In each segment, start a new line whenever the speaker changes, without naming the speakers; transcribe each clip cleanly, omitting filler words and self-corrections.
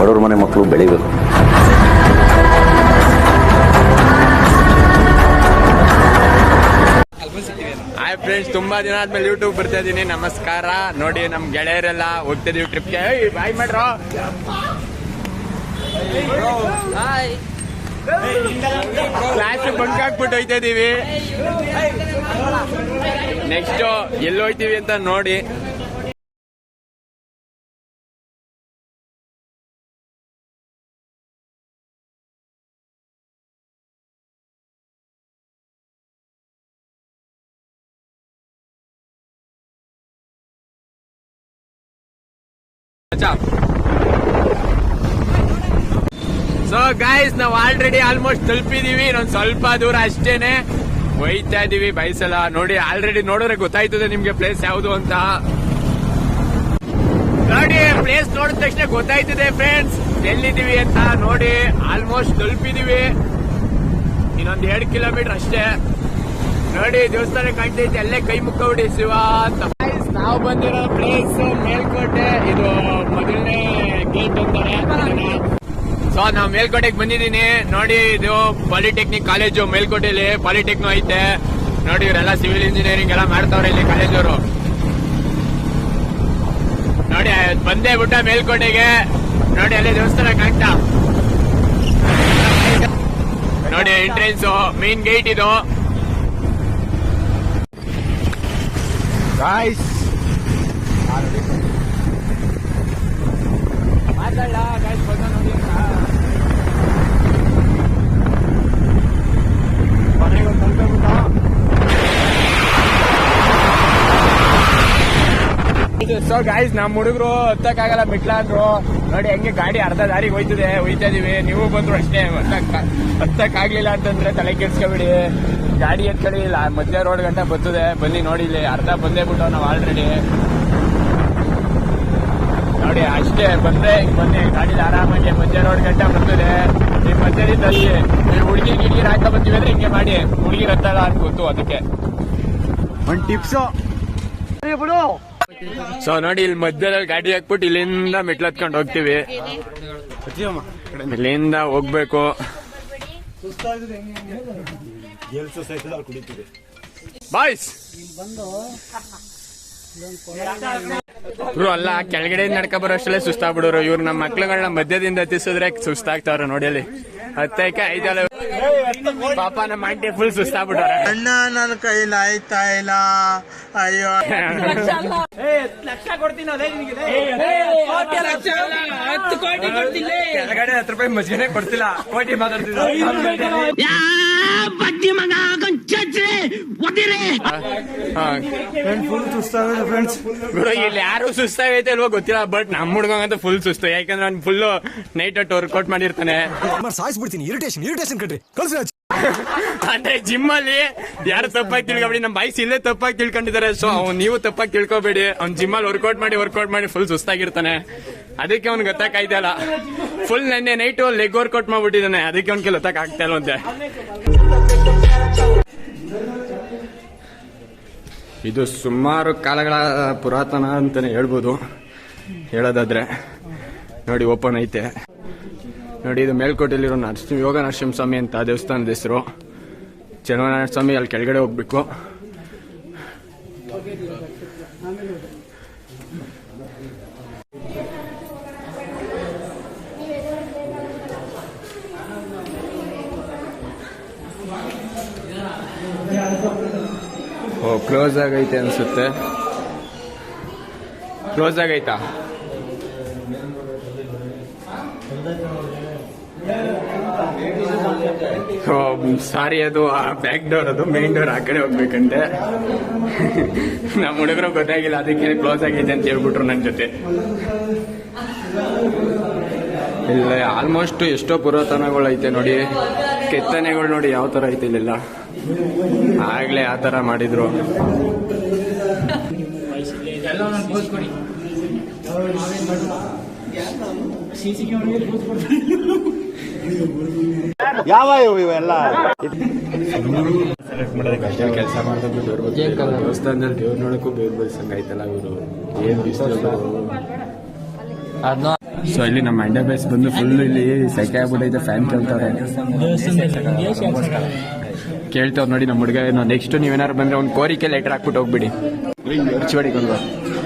ಬಡವ್ರ ಮನೆ ಮಕ್ಕಳು ಬೆಳಿಬೇಕು.
ಹಾಯ್ ಫ್ರೆಂಡ್ಸ್, ತುಂಬಾ ದಿನ ಆದ್ಮೇಲೆ ಯೂಟ್ಯೂಬ್ ಬರ್ತಾ ಇದೀನಿ. ನಮಸ್ಕಾರ. ನೋಡಿ ನಮ್ ಗೆಳೆಯರೆಲ್ಲ ಹೋಗ್ತಿದೀವಿ ಟ್ರಿಪ್ಗೆ. ಬಾಯ್ ಮಾಡ್ರೋ. ಕ್ಲಾಸ್ ಬಂಕ್ ಹಾಕ್ಬಿಟ್ಟು ಹೋಯ್ತಾ ಇದೀವಿ. ನೆಕ್ಸ್ಟ್ ಎಲ್ಲಿ ಹೋಯ್ತೀವಿ ಅಂತ ನೋಡಿ. ಸೊ ಗೈಸ್, ನಾವು ಆಲ್ರೆಡಿ ಆಲ್ಮೋಸ್ಟ್ ತಲುಪಿದೀವಿ. ಇನ್ನೊಂದು ಸ್ವಲ್ಪ ದೂರ ಅಷ್ಟೇನೆ ಹೋಯ್ತಾ ಇದೀವಿ. ಬೈಸಲ್ಲ ನೋಡಿ, ಆಲ್ರೆಡಿ ನೋಡಿದ್ರೆ ಗೊತ್ತಾಯ್ತದೆ ನಿಮ್ಗೆ ಪ್ಲೇಸ್ ಯಾವುದು ಅಂತ. ನೋಡಿ ಪ್ಲೇಸ್ ನೋಡಿದ ತಕ್ಷಣ ಗೊತ್ತಾಯ್ತದೆ ಫ್ರೆಂಡ್ಸ್ ಎಲ್ಲಿದ್ದೀವಿ ಅಂತ. ನೋಡಿ ಆಲ್ಮೋಸ್ಟ್ ತಲುಪಿದೀವಿ. ಇನ್ನೊಂದು 2 ಕಿಲೋಮೀಟರ್ ಅಷ್ಟೇ. ನೋಡಿ ದೇವಸ್ಥಾನ ಕಾಣ್ತೈತೆ, ಅಲ್ಲೇ ಕೈ ಮುಕ್ಕಬಿಡಿ ಶಿವ ಅಂತ. ನಾವು ಬಂದಿರೋ ಪ್ಲೇಸ್ ಮೇಲ್ಕೋಟೆ. ಇದು ಮೊದಲನೇ ಗೇಟ್ ಅಂತಾರೆ. ಸೊ ನಾವು ಮೇಲ್ಕೋಟೆಗೆ ಬಂದಿದ್ದೀನಿ. ನೋಡಿ ಇದು ಪಾಲಿಟೆಕ್ನಿಕ್ ಕಾಲೇಜು ಮೇಲ್ಕೋಟೆಯಲ್ಲಿ. ಪಾಲಿಟೆಕ್ನು ಐತೆ ನೋಡಿ. ಇವರೆಲ್ಲ ಸಿವಿಲ್ ಇಂಜಿನಿಯರಿಂಗ್ ಎಲ್ಲ ಮಾಡ್ತಾವ್ರೆ ಇಲ್ಲಿ ಕಾಲೇಜವರು. ನೋಡಿ ಬಂದೇ ಬಿಟ್ಟ ಮೇಲ್ಕೋಟೆಗೆ. ನೋಡಿ ಅಲ್ಲೇ ದೇವಸ್ಥಾನ ಕಾಣ್ತಾ. ನೋಡಿ ಎಂಟ್ರೆನ್ಸ್, ಮೇನ್ ಗೇಟ್ ಇದು. ಗಾಯ್ಸ್ ಮಾತಾಡ ಗಾಯ್ಸ್, ಬಂದ ನೋಡಿ ಅಂತ. ಸೊ ಗಾಯ್ಸ್, ನಮ್ಮ ಹುಡುಗರು ಹತ್ತಕ್ಕಾಗಲ್ಲ ಮೆಟ್ಲ ಅಂದ್ರು. ನೋಡಿ ಹೆಂಗೆ ಗಾಡಿ ಅರ್ಧ ದಾರಿಗೆ ಹೋಯ್ತಾ ಇದೀವಿ. ನೀವು ಬಂದ್ರು ಅಷ್ಟೇ. ಹತ್ತಕ್ಕಾಗ್ಲಿಲ್ಲ ಅಂತಂದ್ರೆ ತಲೆ ಕೆಡ್ಸ್ಕೊಬಿಡಿ. ಗಾಡಿ ಎತ್ಕೊಳ್ಳಿ, ಮಧ್ಯ ರೋಡ್ ಗಂಟ ಬರ್ತದೆ. ಬನ್ನಿ ನೋಡಿ, ಇಲ್ಲಿ ಅರ್ಧ ಬಂದೇ ಬಿಟ್ಟು ನಾವು ಆಲ್ರೆಡಿ. ನೋಡಿ ಅಷ್ಟೇ ಬಂದ್ರೆ ಬನ್ನಿ, ಗಾಡಿ ಆರಾಮಾಗಿ ಮಧ್ಯ ರೋಡ್ ಗಂಟ ಬರ್ತದೆ. ಈ ಮಧ್ಯದಿಂದ ಅಲ್ಲಿ ಹುಡುಗಿ ಗಿಡ್ಗಿ ಹಾಕ ಬರ್ತೀವಿ ಅಂದ್ರೆ ಹಿಂಗೆ ಮಾಡಿ. ಹುಡುಗಿ ಹತ್ತಲ್ಲ ಅಂತ ಗೊತ್ತು, ಅದಕ್ಕೆ ಒಂದು ಟಿಪ್ಸು. ಸೊ ನೋಡಿ, ಇಲ್ಲಿ ಮಧ್ಯದಲ್ಲಿ ಗಾಡಿ ಹಾಕ್ಬಿಟ್ಟು ಇಲ್ಲಿಂದ ಮೆಟ್ಲು ಹತ್ಕೊಂಡು ಹೋಗ್ತೀವಿ. ಇಲ್ಲಿಂದ ಹೋಗ್ಬೇಕು. ಬಾಯ್ಸ್ ಅಲ್ಲ, ಕೆಳಗಡೆ ನಡ್ಕ ಬರೋಷ್ಟಲ್ಲೇ ಸುಸ್ತಾಗ್ಬಿಡೋರು ಇವ್ರು. ನಮ್ಮ ಮಕ್ಳುಗಳನ್ನ ಮಧ್ಯದಿಂದ ಹತ್ತಿಸಿದ್ರೆ ಸುಸ್ತಾಗ್ತಾವ್ರ. ನೋಡಿ ಅಲ್ಲಿ ಹತ್ತಕ್ಕೆ 5 ಪಾಪ ನಮ್ಮ ಆಂಟಿ ಫುಲ್ ಸುಸ್ತಾಗ್ಬಿಟ್ಟವ್ರೆ.
ಅಣ್ಣ ನನ್ನ ಕೈಲಿ ಆಯ್ತಾ ಇಲ್ಲ, ಅಯ್ಯೋ.
ಕೆಳಗಡೆ 10 ರೂಪಾಯಿ ಮಜ್ಜಿಗೆ ಕೊಡ್ತಿಲ್ಲ, ಕೋಟಿ ಮಾತಾಡ್ತಿದ್ರು. ಗುರು ಇಲ್ಲಿ ಯಾರು ಸುಸ್ತಾಗೈತೆ ಅಲ್ವೋ ಗೊತ್ತಿಲ್ಲ, ಬಟ್ ನಮ್ಮ ಹುಡುಗಂತ ಫುಲ್ ಸುಸ್ತು. ಯಾಕಂದ್ರೆ ಅವ್ನು ಫುಲ್ ನೈಟ್ ಹೊತ್ತು ವರ್ಕೌಟ್ ಮಾಡಿರ್ತಾನೆ.
ಸಾಯಿಸ್ಬಿಡ್ತೀನಿ, ಇರಿಟೇಷನ್ ಕಟ್ರಿ ಕಳ್ಸಿ.
ಅಂದ್ರೆ ಜಿಮ್ ಅಲ್ಲಿ ಯಾರು ತಪ್ಪಾಗಿ ತಿಳ್ಕೊಬೇಡಿ. ನಮ್ಮ ಬಾಯ್ಸ್ ಇಲ್ಲೇ ತಪ್ಪಾಗಿ ತಿಳ್ಕೊಂಡಿದ್ದಾರೆ. ಸೊ ನೀವು ತಪ್ಪಾಗಿ ತಿಳ್ಕೊಬೇಡಿ. ಅವ್ನು ಜಿಮ್ ಅಲ್ಲಿ ವರ್ಕೌಟ್ ಮಾಡಿ ಫುಲ್ ಸುಸ್ತಾಗಿರ್ತಾನೆ. ಅದಕ್ಕೆ ಅವ್ನು ಗೊತ್ತಾಗ್ತಾ ಇಲ್ಲ. ಫುಲ್ ನೆನ್ನೆ ನೈಟು ಲೆಗ್ ವರ್ಕೌಟ್ ಮಾಡ್ಬಿಟ್ಟಿದ್ದಾನೆ. ಅದಕ್ಕೆ ಅವ್ನಿಗೆ ಗೊತ್ತಾಗ್ತಾ ಇಲ್ಲ ಅಂತೆ. ಇದು ಸುಮಾರು ಕಾಲಗಳ ಪುರಾತನ ಅಂತಾನೆ ಹೇಳ್ಬೋದು, ಹೇಳೋದಾದ್ರೆ. ನೋಡಿ ಓಪನ್ ಐತೆ. ನೋಡಿ ಇದು ಮೇಲ್ಕೋಟೆಯಲ್ಲಿರೋ ಯೋಗ ನರಸಿಂಹ ಸ್ವಾಮಿ ಅಂತ ದೇವಸ್ಥಾನದ ಹೆಸರು. ಚನ್ನನಾರಾಯಣ ಸ್ವಾಮಿ ಅಲ್ಲಿ ಕೆಳಗಡೆ ಹೋಗ್ಬೇಕು. ಕ್ಲೋಸ್ ಆಗೈತೆ ಅನ್ಸುತ್ತೆ. ಕ್ಲೋಸ್ ಆಗೈತಾ? ಸಾರಿ, ಅದು ಬ್ಯಾಕ್ ಡೋರ್, ಅದು ಮೇನ್ ಡೋರ್ ಆ ಕಡೆ ಹೋಗ್ಬೇಕಂತೆ. ನಮ್ಮ ಹುಡುಗರು ಗೊತ್ತಾಗಿಲ್ಲ, ಅದಕ್ಕೆ ಕ್ಲೋಸ್ ಆಗೈತೆ ಅಂತ ಹೇಳ್ಬಿಟ್ರು ನನ್ನ ಜೊತೆ. ಇಲ್ಲ ಆಲ್ಮೋಸ್ಟ್ ಎಷ್ಟೋ ಪುರಾತನಗಳು ಐತೆ ನೋಡಿ. ಕೆತ್ತನೆಗಳು ನೋಡಿ ಯಾವ ತರ ಐತೆ ಇಲ್ಲೆಲ್ಲ. ಆಗ್ಲೇ ಆ ತರ ಮಾಡಿದ್ರು.
ಯಾವ ಇವೆಲ್ಲ
ಕೆಲಸ ಮಾಡಿದ್ರು ದೇವಸ್ಥಾನದಲ್ಲಿ ದೇವ್ರ ನೋಡಕ್ಕೂ ಬೇರೆ ಸಂಘ ಆಯ್ತಲ್ಲ ಇವರು. ಏನ್ ಬಿಸಿಲು ಸೊ ಇಲ್ಲಿ ನಮ್ಮ ಮಂಡ್ಯ ಬೇಸ್ ಬಂದು ಫುಲ್ ಇಲ್ಲಿ ಸೆಕೆ ಆಗ್ಬಿಟ್ಟೈತೆ, ಫ್ಯಾನ್ ಕೇಳ್ತವ್ರೆ ಕೇಳ್ತವ್ರು ನೋಡಿ ನಮ್ಮ ಹುಡುಗ. ನೆಕ್ಸ್ಟ್ ನೀವೇನಾರು ಬಂದ್ರೆ ಒಂದು ಕೋರಿಕೆ ಲೆಟರ್ ಹಾಕ್ಬಿಟ್ಟು ಹೋಗ್ಬಿಡಿ, ಹೊಡಿಕೊಂಡು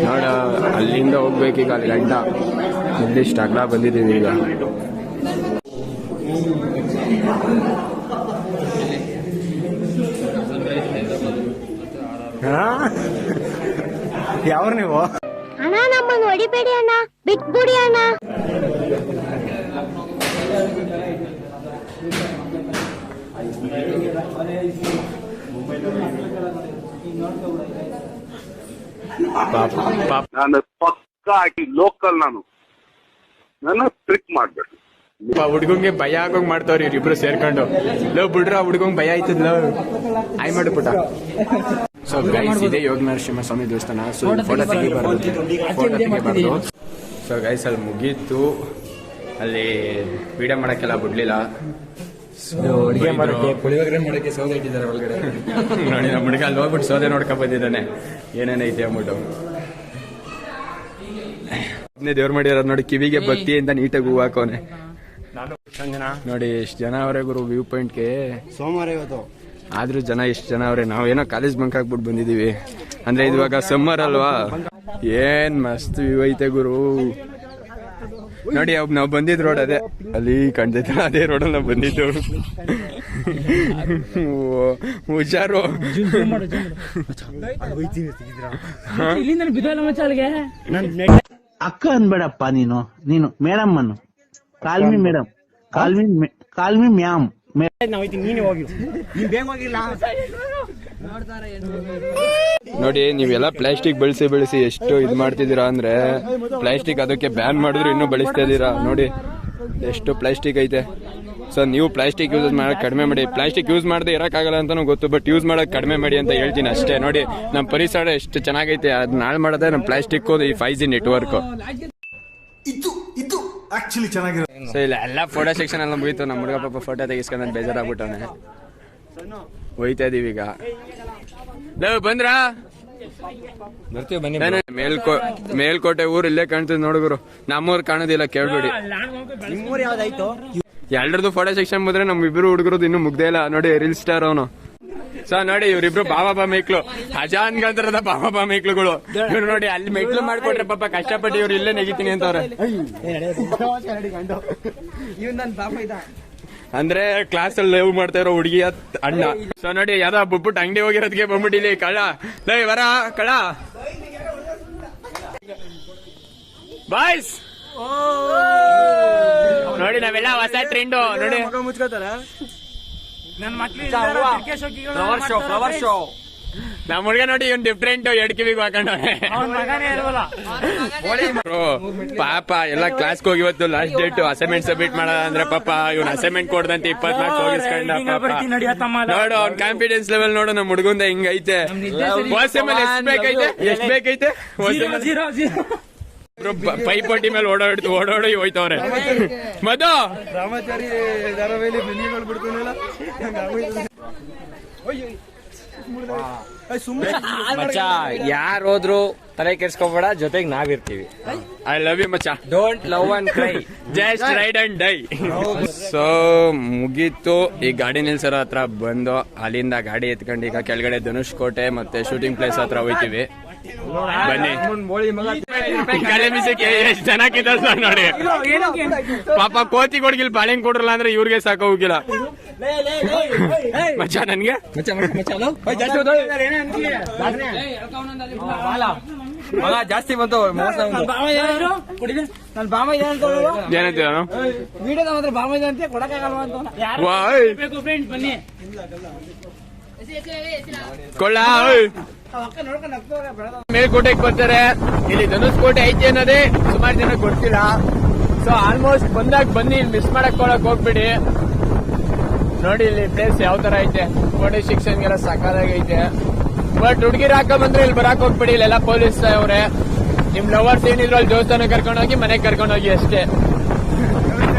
ನೋಡ. ಅಲ್ಲಿಂದ ಹೋಗ್ಬೇಕೀಗ ಅಲ್ಲಿ ಗಂಟ ಇಲ್ಲಿಷ್ಟು ಅಗ್ಲ ಬಂದಿದ್ದೀವಿ ಈಗ.
ಯಾವ್ರು ನೀವು?
ಅಣ್ಣ ನಮ್ಮನ್ನು ಹೊಡಿಬೇಡಿ ಅಣ್ಣ, ಬಿಟ್ಬಿಡಿ ಅಣ್ಣ.
ನಾನು ಪಕ್ಕಾ ಲೋಕಲ್, ನನ್ನ ಟ್ರಿಕ್ ಮಾಡ್ಬೇಡಿ.
ಹುಡ್ಗಂಗೆ ಭಯ ಆಗೋಂಗ್ ಮಾಡ್ತಾವ್ರಿ ಇವ್ರಿಬ್ರು ಸೇರ್ಕೊಂಡು. ಲವ್ ಬಿಡ್ರ ಹುಡ್ಗಂಗ್ ಭಯ ಆಯ್ತದ ಆಯ್ ಮಾಡು ಪುಟ. ಸೊ ಗೈಸ್ ಇದೆ ಯೋಗ ನರಸಿಂಹ ಸ್ವಾಮಿ ದೇವಸ್ಥಾನ. ಸೊ ಫೋಟೋ ತೆಗಿಬಾರ್ದು. ಸೊ ಗೈಸ್ ಅಲ್ಲಿ ಮುಗೀತು, ಅಲ್ಲಿ ವಿಡಿಯೋ ಮಾಡಕ್ಕೆಲ್ಲ ಬಿಡ್ಲಿಲ್ಲ.
ಅಡುಗೆ ಮಾಡಕ್ಕೆ ಪುಳಿಯೋಗರೆ ಮಾಡಕ್ಕೆ ಸೌದೆ ಇಟ್ಟಿದ್ದಾರೆ ಒಳಗಡೆ.
ನೋಡಿ ನಮ್ಮ ಹುಡುಗ ಅಲ್ಲಿ ಹೋಗ್ಬಿಟ್ಟು ಸೌದೆ ನೋಡ್ಕೊಂಡ್ ಬಂದಿದ್ದಾನೆ ಏನೇನೈತೆ ಅಂದ್ಬಿಟ್ಟು. ದೇವ್ರು ಮಾಡಿರೋದು ನೋಡಿ, ಕಿವಿಗೆ ಭಕ್ತಿಯಿಂದ ನೀಟಾಗಿ ಹೂ ಹಾಕೋನೆ. ನೋಡಿ ಎಷ್ಟು ಜನ ಅವರೇ ಗುರು ವ್ಯೂ ಪಾಯಿಂಟ್ಗೆ.
ಸೋಮವಾರ ಇವತ್ತು
ಆದ್ರೂ ಜನ ಎಷ್ಟು ಜನ ಅವ್ರೆ. ನಾವೇನೋ ಕಾಲೇಜ್ ಬಂಕ್ ಹಾಕ್ಬಿಟ್ಟು ಬಂದಿದೀವಿ, ಅಂದ್ರೆ ಇವಾಗ ಸಮ್ಮರ್ ಅಲ್ವಾ. ಏನ್ ಮಸ್ತ್ ವ್ಯೂ ಐತೆ ಗುರು. ನೋಡಿ ನಾವು ಬಂದಿದ್ ರೋಡ್ ಅದೇ, ಅಲ್ಲಿ ಕಾಣ್ತೈತೆ ಅದೇ ರೋಡಲ್ಲಿ ನಾವು ಬಂದಿದ್ದು. ಹುಷಾರು.
ಅಕ್ಕ ಅನ್ಬೇಡಪ್ಪ, ನೀನು ಮೇಡಮ್ ಅನ್ನು. Call me madam, call me ma'am.
ನೋಡಿ ನೀವೆಲ್ಲ ಪ್ಲಾಸ್ಟಿಕ್ ಬೆಳೆಸಿ ಎಷ್ಟು ಇದು ಮಾಡ್ತಿದ್ದೀರಾ ಅಂದ್ರೆ, ಪ್ಲಾಸ್ಟಿಕ್ ಅದಕ್ಕೆ ಬ್ಯಾನ್ ಮಾಡಿದ್ರು ಇನ್ನೂ ಬಳಸ್ತಾ ಇದ್ದೀರಾ. ನೋಡಿ ಎಷ್ಟು ಪ್ಲಾಸ್ಟಿಕ್ ಐತೆ. ಸೊ ನೀವು ಪ್ಲಾಸ್ಟಿಕ್ ಯೂಸ್ ಮಾಡಕ್ ಕಡಿಮೆ ಮಾಡಿ. ಪ್ಲಾಸ್ಟಿಕ್ ಯೂಸ್ ಮಾಡದೆ ಇರಕ್ಕಾಗಲ್ಲ ಅಂತಾನು ಗೊತ್ತು, ಬಟ್ ಯೂಸ್ ಮಾಡಕ್ ಕಡಿಮೆ ಮಾಡಿ ಅಂತ ಹೇಳ್ತೀನಿ ಅಷ್ಟೇ. ನೋಡಿ ನಮ್ಮ ಪರಿಸರ ಎಷ್ಟು ಚೆನ್ನಾಗೈತೆ, ಅದ್ ನಾಳೆ ಮಾಡೋದೇ ನಮ್ಮ ಪ್ಲಾಸ್ಟಿಕ್ ಈ 5G ನೆಟ್ವರ್ಕ್.
ಇದು ಆಕ್ಚುಲಿ ಚೆನ್ನಾಗಿರೋ.
ಸೊ ಇಲ್ಲ ಎಲ್ಲ ಫೋಟೋ ಸೆಕ್ಷನ್ ಎಲ್ಲ ಮುಗೀತು. ನಮ್ಮ ಹುಡುಗ ಪಾಪ ಫೋಟೋ ತೆಗಿಸ್ಕೊಂಡ್ ಬೇಜಾರಾಗ್ಬಿಟ್ಟವನೆ. ಹೋಯ್ತಾ ಇದೀವಿ ಈಗ. ಬಂದ್ರಾ
ಬರ್ತೀವಿ ಬನ್ನಿ.
ಮೇಲ್ಕೋಟೆ ಊರು ಇಲ್ಲೇ ಕಾಣ್ತದೆ ನೋಡುಗರು. ನಮ್ಮೂರು ಕಾಣೋದಿಲ್ಲ, ಕೇಳ್ಬೇಡಿ. ಎಲ್ರದ್ದು ಫೋಟೋ ಸೆಕ್ಷನ್ ಬಂದ್ರೆ ನಮ್ ಇಬ್ರು ಹುಡುಗರದ್ದು ಇನ್ನೂ ಮುಗ್ದೇ ಇಲ್ಲ. ನೋಡಿ ರೀಲ್ ಸ್ಟಾರ್ ಅವನು. ಸೊ ನೋಡಿ ಇವ್ರಿಬ್ರು ಬಾಬಾ ಮೇಕ್ಲು, ಅಜಾನ್ ಗಂಧರದ ಬಾಬಾ ಮೇಕ್ಳುಗಳು. ಇವ್ರು ನೋಡಿ ಅಲ್ಲಿ ಮೆಕ್ಲು ಮಾಡ್ಕೊಟ್ರೆ ಪಾಪ ಕಷ್ಟಪಟ್ಟು ಇವ್ರು ಇಲ್ಲೇ ನೆಗಿತೀನಿ ಅಂತವ್ರೆ. ಅಂದ್ರೆ ಕ್ಲಾಸ್ ಅಲ್ಲಿ ಲವ್ ಮಾಡ್ತಾ ಇರೋ ಹುಡುಗಿಯ ಅಣ್ಣ. ಸೊ ನೋಡಿ ಯಾವ್ದೋ ಬಿಟ್ಬಿಟ್ಟು ಅಂಗಡಿ ಹೋಗಿರೋದಕ್ಕೆ ಬಂದ್ಬಿಟ್ಟಿಲಿ ಕಳ್ಳ. ಲೈ ವರ ಕಳ್ಳ ಬಾಯ್ಸ್. ನೋಡಿ ನಾವೆಲ್ಲ ಹೊಸ ಟ್ರೆಂಡು ನೋಡಿ. ನಮ್ಮ ಹುಡುಗ ನೋಡಿ ಇವ್ನು ಡಿಫ್ರೆಂಟ್, ಕಿವಿಗೆ ಹಾಕೊಂಡವ್ರೆ. ಪಾಪ ಎಲ್ಲ ಕ್ಲಾಸ್ಗೆ ಹೋಗಿ ಇವತ್ತು ಲಾಸ್ಟ್ ಡೇಟ್ ಅಸೈನ್ಮೆಂಟ್ ಸಬ್ಮಿಟ್ ಮಾಡೋದ ಅಂದ್ರೆ ಪಾಪ ಇವ್ನು ಅಸೈನ್ಮೆಂಟ್ ಕೊಡ್ದಂತೆ 20 ಮಾರ್ಕ್ಸ್ ಹೋಗಿಸ್ಕೊಂಡ. ನೋಡು ಅವ್ನ ಕಾನ್ಫಿಡೆನ್ಸ್ ಲೆವೆಲ್ ನೋಡು ನಮ್ಮ ಹುಡುಗಂದ ಹಿಂಗೈತೆ. ಎಷ್ಟ್ ಬೇಕೈತೆ ಪೈಪೋಟಿ ಮೇಲೆ ಓಡಾಡಿ ಹೋಯ್ತವ್ರೆ. ಮಧು
ರಾಮಾಚಾರಿ ಧಾರಾವಾಹಿಲಿ ಬೆನ್ನಿಗಳು ಬಿಡ್ತಾನಲ್ಲ.
ಯಾರು ಹೋದ್ರು ತಲೆ ಕೆಡ್ಸ್ಕೊಬೇಡ, ಜೊತೆಗೆ ನಾವಿರ್ತೀವಿ.
ಐ ಲವ್ ಯು ಮಚ್ಚ.
Don't love and cry,
just ride and die. So ಮುಗೀತು. ಈ ಗಾಡಿ ನಿಲ್ಸರೋ ಹತ್ರ ಬಂದು ಅಲ್ಲಿಂದ ಗಾಡಿ ಎತ್ಕೊಂಡು ಈಗ ಕೆಳಗಡೆ ಧನುಷ್ ಕೋಟೆ ಮತ್ತೆ ಶೂಟಿಂಗ್ ಪ್ಲೇಸ್ ಹತ್ರ ಹೋಯ್ತೀವಿ. ಬನ್ನಿ. ಎಷ್ಟು ಚೆನ್ನಾಗಿದೆ ಸರ್ ನೋಡಿ. ಪಾಪ ಕೋತಿ ಕೊಡ್ಗಿಲ್ ಬಾಳೆಂಗ್ ಕೊಡ್ರಲ್ಲ ಅಂದ್ರೆ ಇವ್ರಿಗೆ ಸಾಕ ಹೋಗಿಲ್ಲ ಮಚ್ಚ. ನನ್ಗೆ
ಜಾಸ್ತಿ ಬಂತು.
ಏನಂತ ಕೊಳ್ಳ ಮೇಲ್ಕೋಟೆಗೆ ಬರ್ತಾರೆ. ಇಲ್ಲಿ ಧನುಷ್ ಕೋಟೆ ಐತಿ ಅನ್ನೋದೇ ಸುಮಾರು ಜನ ಗೊತ್ತಿಲ್ಲ. ಸೊ ಆಲ್ಮೋಸ್ಟ್ ಬಂದಾಗ ಬನ್ನಿ, ಇಲ್ಲಿ ಮಿಸ್ ಮಾಡಕ್ ಹೋಗ್ಬಿಡಿ. ನೋಡಿ ಇಲ್ಲಿ ಪ್ಲೇಸ್ ಯಾವ ತರ ಐತೆ, ಕೋಟೆ ಶಿಕ್ಷನ್ಗೆಲ್ಲ ಸಕಾಲಾಗೈತೆ. ಬಟ್ ಹುಡುಗಿರ್ ಹಾಕ ಬಂದ್ರೆ ಇಲ್ಲಿ ಬರಾಕ್ ಹೋಗ್ಬಿಡಿ, ಇಲ್ಲೆಲ್ಲ ಪೊಲೀಸ್ ಅವ್ರೆ. ನಿಮ್ ಲವರ್ಸ್ ಏನಿದ್ರು ಅಲ್ಲಿ ದೇವಸ್ಥಾನ ಕರ್ಕೊಂಡೋಗಿ ಮನೆಗೆ ಕರ್ಕೊಂಡೋಗಿ ಅಷ್ಟೇ.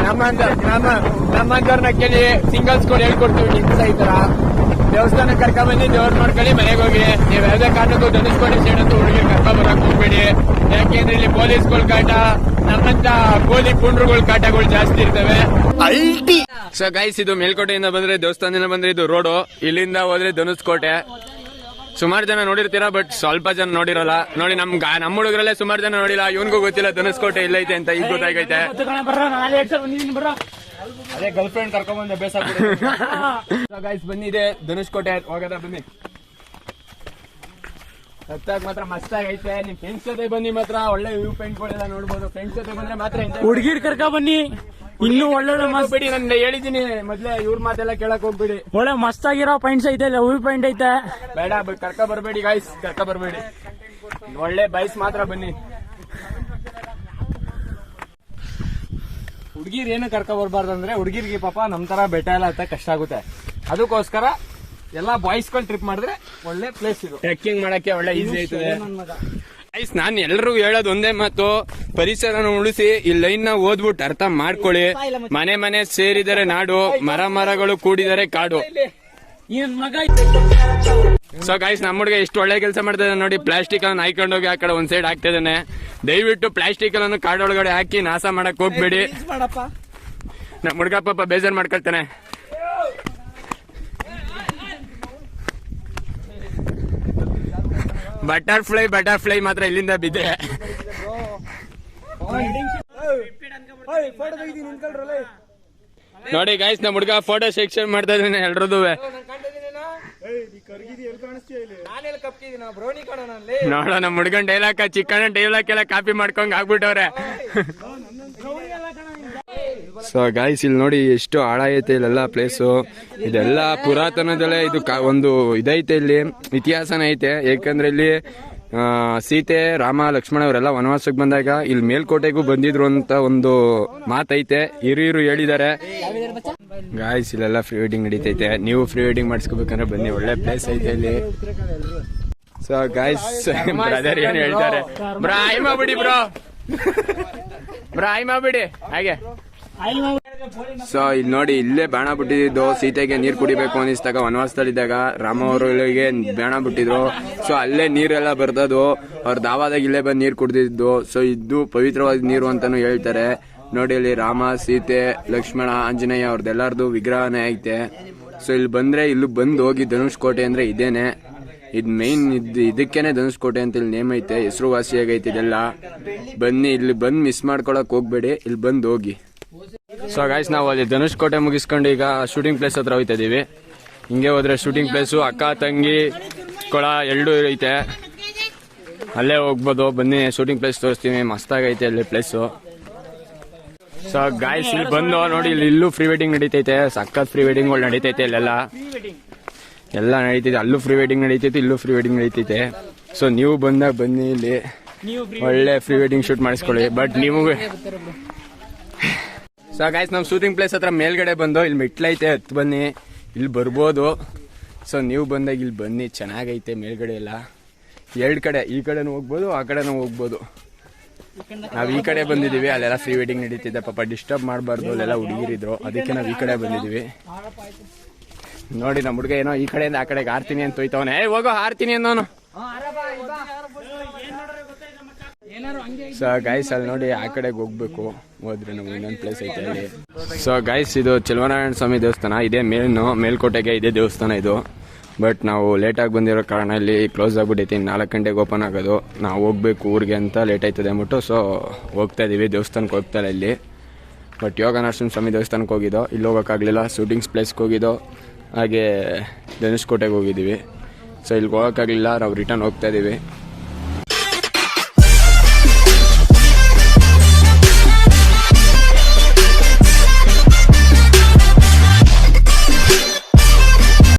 ನಮ್ಮಂತವ್ರನ್ನ ಕೇಳಿ ಸಿಂಗಲ್ಸ್ ಕೂಡ ಹೇಳ್ಕೊಡ್ತೀವಿ ಟಿಪ್ಸ್ ಈ ತರ. ದೇವಸ್ಥಾನಕ್ಕೆ ಕರ್ಕೊಂಡ್ ಬನ್ನಿ, ದೇವ್ರ ಮಾಡ್ಕೊಳ್ಳಿ, ಮನೆಗೆ ಹೋಗಿ. ನೀವ್ ಯಾವ್ದೇ ಕಾರಣಕ್ಕೂ ಧನುಷ್ಕೋಟಿ ಸೈಡ್ ಅಂತೂ ಹುಡುಗಿರ್ ಕರ್ಕೊಂಡ್ ಬರಕ್ ಹೋಗ್ಬೇಡಿ. ಯಾಕೆಂದ್ರೆ ಇಲ್ಲಿ ಪೊಲೀಸ್ಗಳ ಕಾಟ, ನಮ್ಮಂತ ಗೋಲಿ ಪುಂಡ್ರುಗಳ ಕಾಟಗಳು ಜಾಸ್ತಿ ಇರ್ತವೆ. ಸೊ ಗೈಸ್, ಇದು ಮೇಲ್ಕೋಟೆಯಿಂದ ಬಂದ್ರೆ, ದೇವಸ್ಥಾನದಿಂದ ಬಂದ್ರೆ ಇದು ರೋಡು. ಇಲ್ಲಿಂದ ಹೋದ್ರೆ ಧನುಷ್ಕೋಟೆ. ಸುಮಾರು ಜನ ನೋಡಿರ್ತೀರಾ, ಬಟ್ ಸ್ವಲ್ಪ ಜನ ನೋಡಿರಲ್ಲ. ನೋಡಿ ನಮ್ಮ ಹುಡುಗರಲ್ಲೇ ಸುಮಾರು ಜನ ನೋಡಿಲ್ಲ. ಇವನ್ಗೂ ಗೊತ್ತಿಲ್ಲ ಧನುಷ್ಕೋಟೆ ಎಲ್ಲೈತೆ ಅಂತ. ಈಗ ಗೊತ್ತಾಗೈತೆ. ಅದೇ ಗರ್ಲ್ ಫ್ರೆಂಡ್ ಕರ್ಕೊಂಡ್ ಬಂದೆ, ಬೇಸ. ಗೈಸ್ ಬಂದಿದೆ ಧನುಷ್ಕೋಟೆ, ಹೋಗದ ಬನ್ನಿ. ಹತ್ತಾಗ ಮಾತ್ರ ಮಸ್ತಾಗಿ ಐತೆ. ನಿಮ್ ಫ್ರೆಂಡ್ಸ್ ಜೊತೆ ಬನ್ನಿ, ಮಾತ್ರ ಒಳ್ಳೆ ವ್ಯೂ ಪಾಯಿಂಟ್ ಗಳೆಲ್ಲ ನೋಡ್ಬೋದು. ಫ್ರೆಂಡ್ಸ್ ಜೊತೆ ಬಂದ್ರೆ ಮಾತ್ರ
ಹುಡುಗಿರ್ ಕರ್ಕ ಬನ್ನಿ. ಇನ್ನು ಒಳ್ಳೆ
ಬಿಡಿ, ನಾನು ಹೇಳಿದೀನಿ ಮೊದ್ಲೇ, ಇವ್ರ ಮಾತೆಲ್ಲ ಕೇಳಕ್ ಹೋಗ್ಬಿಡಿ.
ಒಳ್ಳೆ ಮಸ್ತ್ ಆಗಿರೋ ಪಾಯಿಂಟ್ಸ್ ಐತೆ, ವ್ಯೂ ಪಾಯಿಂಟ್ ಐತೆ.
ಬೇಡ, ಕರ್ಕ ಬರ್ಬೇಡಿ ಗೈಸ್, ಕರ್ಕ ಬರ್ಬೇಡಿ. ಒಳ್ಳೆ ಬೈಸ್ ಮಾತ್ರ ಬನ್ನಿ. ಹುಡುಗಿರ್ ಏನು ಕರ್ಕ ಬರ್ಬಾರ್ದು ಅಂದ್ರೆ, ಹುಡುಗಿರ್ಗೆ ಪಾಪ ನಮ್ ತರ ಬೆಟ್ಟ ಎಲ್ಲ ಹತ್ತ ಕಷ್ಟ ಆಗುತ್ತೆ. ಅದಕ್ಕೋಸ್ಕರ ಎಲ್ಲಾ ಬಾಯ್ಸ್ ಗಳು ಟ್ರಿಪ್ ಮಾಡಿದ್ರೆ ಒಳ್ಳೆ ಪ್ಲೇಸ್ ಇದು. ಟ್ರೆಕ್ಕಿಂಗ್ ಮಾಡಕ್ಕೆ ಒಳ್ಳೆ ಈಸಿ ಆಯ್ತದೆ. ಗೈಸ್, ನಾನ್ ಎಲ್ರಿಗೂ ಹೇಳೋದು ಒಂದೇ ಮಾತು, ಪರಿಸರನ ಉಳಿಸಿ. ಈ ಲೈನ್ ನ ಓದ್ಬಿಟ್ಟು ಅರ್ಥ ಮಾಡ್ಕೊಳ್ಳಿ. ಮನೆ ಮನೆ ಸೇರಿದರೆ ನಾಡು, ಮರಗಳು ಕೂಡಿದರೆ ಕಾಡು. ಸೊ ಗೈಸ್, ನಮ್ಮ ಹುಡುಗ ಎಷ್ಟು ಒಳ್ಳೆ ಕೆಲಸ ಮಾಡ್ತಾ ಇದ್ದಾನೆ ನೋಡಿ. ಪ್ಲಾಸ್ಟಿಕ್ ಅನ್ನು ಹಾಕೊಂಡೋಗಿ ಆ ಕಡೆ ಒಂದ್ ಸೈಡ್ ಹಾಕ್ತಾ ಇದ್ದಾನೆ. ದಯವಿಟ್ಟು ಪ್ಲಾಸ್ಟಿಕ್ ಅನ್ನು ಕಾಡೊಳಗಡೆ ಹಾಕಿ ನಾಶ ಮಾಡಕ್ ಹೋಗ್ಬೇಡಿ. ನಮ್ಮ ಹುಡುಗ ಪಾಪ ಬೇಜಾರ್ ಮಾಡ್ಕೊಳ್ತಾನೆ. ಬಟರ್ಫ್ಲೈ ಮಾತ್ರ ಇಲ್ಲಿಂದ ಬಿದ್ದೆ. ನೋಡಿ ಗೈಸ್, ನಮ್ಮ ಹುಡುಗ ಫೋಟೋ ಸೆಕ್ಷನ್ ಮಾಡ್ತಾ ಇದ್ದಾನೆ ಎಲ್ರದ್ದು. ನೋಡ, ನಮ್ಮ ಹುಡುಗನ್ ಡೈಲಾಗ್ ಚಿಕ್ಕಣ್ಣ ಡೈಲಾಗ್ ಎಲ್ಲ ಕಾಪಿ ಮಾಡ್ಕೊಂಡ್ ಆಗ್ಬಿಟ್ಟವ್ರೆ. ಸೊ ಗೈಸ್, ಇಲ್ಲಿ ನೋಡಿ ಎಷ್ಟು ಆಳ ಐತೆ ಇಲ್ಲೆಲ್ಲ ಪ್ಲೇಸು. ಇದೆಲ್ಲ ಪುರಾತನದಲ್ಲೇ ಇದು ಒಂದು ಇದೈತೆ, ಇಲ್ಲಿ ಇತಿಹಾಸನ ಐತೆ. ಯಾಕಂದ್ರೆ ಇಲ್ಲಿ ಸೀತೆ, ರಾಮ, ಲಕ್ಷ್ಮಣ ಅವರೆಲ್ಲ ವನವಾಸಕ್ಕೆ ಬಂದಾಗ ಇಲ್ಲಿ ಮೇಲ್ಕೋಟೆಗೂ ಬಂದಿದ್ರು ಅಂತ ಒಂದು ಮಾತೈತೆ. ಹಿರಿಯರು ಹೇಳಿದ್ದಾರೆ. ಗಾಯ್ಸ್, ಇಲ್ಲೆಲ್ಲ ಫ್ರೀ ವೆಡ್ಡಿಂಗ್ ನಡೀತೈತೆ. ನೀವು ಫ್ರೀ ವೆಡ್ಡಿಂಗ್ ಮಾಡಿಸ್ಕೋಬೇಕಂದ್ರೆ ಬನ್ನಿ, ಒಳ್ಳೆ ಪ್ಲೇಸ್ ಐತೆ ಇಲ್ಲಿ. ಸೊ ಗಾಯ್ಸ್, ಬ್ರದರ್ ಏನ್ ಹೇಳ್ತಾರೆ, ಬ್ರಾ ಆಯ್ ಮಾಡ್ಬಿಡಿ, ಬ್ರಾ ಆಯ್ ಮಾಡ್ಬಿಡಿ ಹಾಗೆ. ಸೊ ಇಲ್ಲಿ ನೋಡಿ, ಇಲ್ಲೇ ಬಾಣ ಬಿಟ್ಟಿದ್ದು ಸೀತೆಗೆ ನೀರ್ ಕುಡಿಬೇಕು ಅನಿಸ್ದಾಗ ವನವಾಸದಲ್ಲಿದ್ದಾಗ ರಾಮ ಅವರಿಗೆ ಬಾಣ ಬಿಟ್ಟಿದ್ರು. ಸೊ ಅಲ್ಲೇ ನೀರೆಲ್ಲ ಬರ್ತದು. ಅವ್ರ ದಾವಾದಾಗ ಇಲ್ಲೇ ಬಂದು ನೀರ್ ಕುಡ್ದಿದ್ದು. ಸೊ ಇದು ಪವಿತ್ರವಾದ ನೀರು ಅಂತಾನು ಹೇಳ್ತಾರೆ. ನೋಡಿ, ಇಲ್ಲಿ ರಾಮ, ಸೀತೆ, ಲಕ್ಷ್ಮಣ, ಆಂಜನೇಯ ಅವ್ರದ್ದೆಲ್ಲಾರ್ದು ವಿಗ್ರಹನೇ ಐತೆ. ಸೊ ಇಲ್ಲಿ ಬಂದ್ರೆ, ಇಲ್ಲಿ ಬಂದು ಹೋಗಿ ಧನುಷ್ಕೋಟೆ ಅಂದ್ರೆ ಇದೇನೆ. ಇದು ಮೈನ್, ಇದಕ್ಕೇನೆ ಧನುಷ್ಕೋಟೆ ಅಂತ ಇಲ್ಲಿ ನೇಮ್ ಐತೆ. ಹೆಸರುವಾಸಿಯಾಗೈತೆ ಇದೆಲ್ಲ. ಬನ್ನಿ, ಇಲ್ಲಿ ಬಂದು ಮಿಸ್ ಮಾಡ್ಕೊಳಕ್ ಹೋಗ್ಬೇಡಿ, ಇಲ್ಲಿ ಬಂದು ಹೋಗಿ. ಸೊ ಗೈಸ್, ನಾವು ಅಲ್ಲಿ ಧನುಷ್ಕೋಟೆ ಮುಗಿಸ್ಕೊಂಡು ಈಗ ಶೂಟಿಂಗ್ ಪ್ಲೇಸ್ ಹತ್ರ ಹೋಗ್ತಾ ಇದೀವಿ. ಹಿಂಗೆ ಹೋದ್ರೆ ಶೂಟಿಂಗ್ ಪ್ಲೇಸು ಅಕ್ಕ ತಂಗಿ ಕೊಳ ಎರಡು ಐತೆ, ಅಲ್ಲೇ ಹೋಗ್ಬೋದು. ಬನ್ನಿ, ಶೂಟಿಂಗ್ ಪ್ಲೇಸ್ ತೋರಿಸ್ತೀವಿ, ಮಸ್ತಾಗೈತೆ ಅಲ್ಲಿ ಪ್ಲೇಸು. ಸೊ ಗೈಸ್, ಇಲ್ಲಿ ಬಂದು ನೋಡಿ, ಇಲ್ಲೂ ಫ್ರೀ ವೆಡ್ಡಿಂಗ್ ನಡೀತೈತೆ. ಸಖತ್ ಫ್ರೀ ವೆಡ್ಡಿಂಗ್ಗಳು ನಡೀತೈತೆ ಇಲ್ಲೆಲ್ಲ. ಎಲ್ಲ ನಡೀತೈತೆ, ಅಲ್ಲೂ ಫ್ರೀ ವೆಡ್ಡಿಂಗ್ ನಡೀತೈತೆ, ಇಲ್ಲೂ ಫ್ರೀ ವೆಡ್ಡಿಂಗ್ ನಡೀತೈತೆ. ಸೊ ನೀವು ಬಂದಾಗ ಬನ್ನಿ, ಇಲ್ಲಿ ಒಳ್ಳೆ ಫ್ರೀ ವೆಡ್ಡಿಂಗ್ ಶೂಟ್ ಮಾಡಿಸ್ಕೊಳ್ಳಿ. ಬಟ್ ನೀವು ಸೊ ಗೈಸ್, ನಮ್ ಶೂಟಿಂಗ್ ಪ್ಲೇಸ್ ಹತ್ರ ಮೇಲ್ಗಡೆ ಬಂದು ಇಲ್ಲಿ ಮೆಟ್ಲೈತೆ, ಹತ್ತು ಬನ್ನಿ, ಇಲ್ಲಿ ಬರ್ಬೋದು. ಸೊ ನೀವು ಬಂದಾಗ ಇಲ್ಲಿ ಬನ್ನಿ, ಚೆನ್ನಾಗೈತೆ ಮೇಲ್ಗಡೆ ಎಲ್ಲ. ಎರಡು ಕಡೆ, ಈ ಕಡೆನೂ ಹೋಗ್ಬೋದು, ಆ ಕಡೆನೂ ಹೋಗ್ಬೋದು. ನಾವ್ ಈ ಕಡೆ ಬಂದಿದೀವಿ, ಅಲ್ಲೆಲ್ಲ ಫ್ರೀ ವೆಡ್ಡಿಂಗ್ ನಡೀತಿದ್ದೆ. ಪಾಪ ಡಿಸ್ಟರ್ಬ್ ಮಾಡಬಾರ್ದು, ಅಲ್ಲೆಲ್ಲ ಹುಡುಗಿರಿದ್ರು, ಅದಕ್ಕೆ ನಾವ್ ಈ ಕಡೆ ಬಂದಿದೀವಿ. ನೋಡಿ, ನಮ್ಮ ಹುಡುಗ ಏನೋ ಈ ಕಡೆಯಿಂದ ಆ ಕಡೆಗೆ ಹಾರ್ತೀನಿ ಅಂತ ಹೋಯ್ತವನೆ. ಹೋಗೋ, ಹಾರ್ತೀನಿ ಅನ್ನೋನು. ಸೊ ಗೈಸ್, ಅಲ್ಲಿ ನೋಡಿ, ಆ ಕಡೆಗೆ ಹೋಗ್ಬೇಕು. ಹೋದ್ರೆ ನಾವು ಇನ್ನೊಂದು ಪ್ಲೇಸ್ ಐತೆ ಅಲ್ಲಿ. ಸೊ ಗೈಸ್, ಇದು ಚೆಲುವನಾರಾಯಣ ಸ್ವಾಮಿ ದೇವಸ್ಥಾನ. ಇದೇ ಮೇಲ್ಕೋಟೆಗೆ ಇದೇ ದೇವಸ್ಥಾನ ಇದು. ಬಟ್ ನಾವು ಲೇಟಾಗಿ ಬಂದಿರೋ ಕಾರಣ ಇಲ್ಲಿ ಕ್ಲೋಸ್ ಆಗ್ಬಿಟ್ಟೈತಿ. 4 ಗಂಟೆಗೆ ಓಪನ್ ಆಗೋದು. ನಾವು ಹೋಗ್ಬೇಕು ಊರಿಗೆ ಅಂತ ಲೇಟ್ ಆಯ್ತದೆ ಅಂದ್ಬಿಟ್ಟು ಸೊ ಹೋಗ್ತಾ ಇದೀವಿ. ದೇವಸ್ಥಾನಕ್ಕೆ ಹೋಗ್ತಾರೆ ಇಲ್ಲಿ. ಬಟ್ ಯೋಗ ನರಸಿಂಹ ಸ್ವಾಮಿ ದೇವಸ್ಥಾನಕ್ಕೆ ಹೋಗಿದ್ದೋ, ಇಲ್ಲಿ ಹೋಗೋಕ್ಕಾಗಲಿಲ್ಲ. ಶೂಟಿಂಗ್ಸ್ ಪ್ಲೇಸ್ಗೆ ಹೋಗಿದ್ದೋ, ಹಾಗೆ ಧನುಷ್ಕೋಟೆಗೆ ಹೋಗಿದ್ದೀವಿ. ಸೊ ಇಲ್ಲಿಗೆ ಹೋಗೋಕ್ಕಾಗಲಿಲ್ಲ, ನಾವು ರಿಟರ್ನ್ ಹೋಗ್ತಾ ಇದೀವಿ.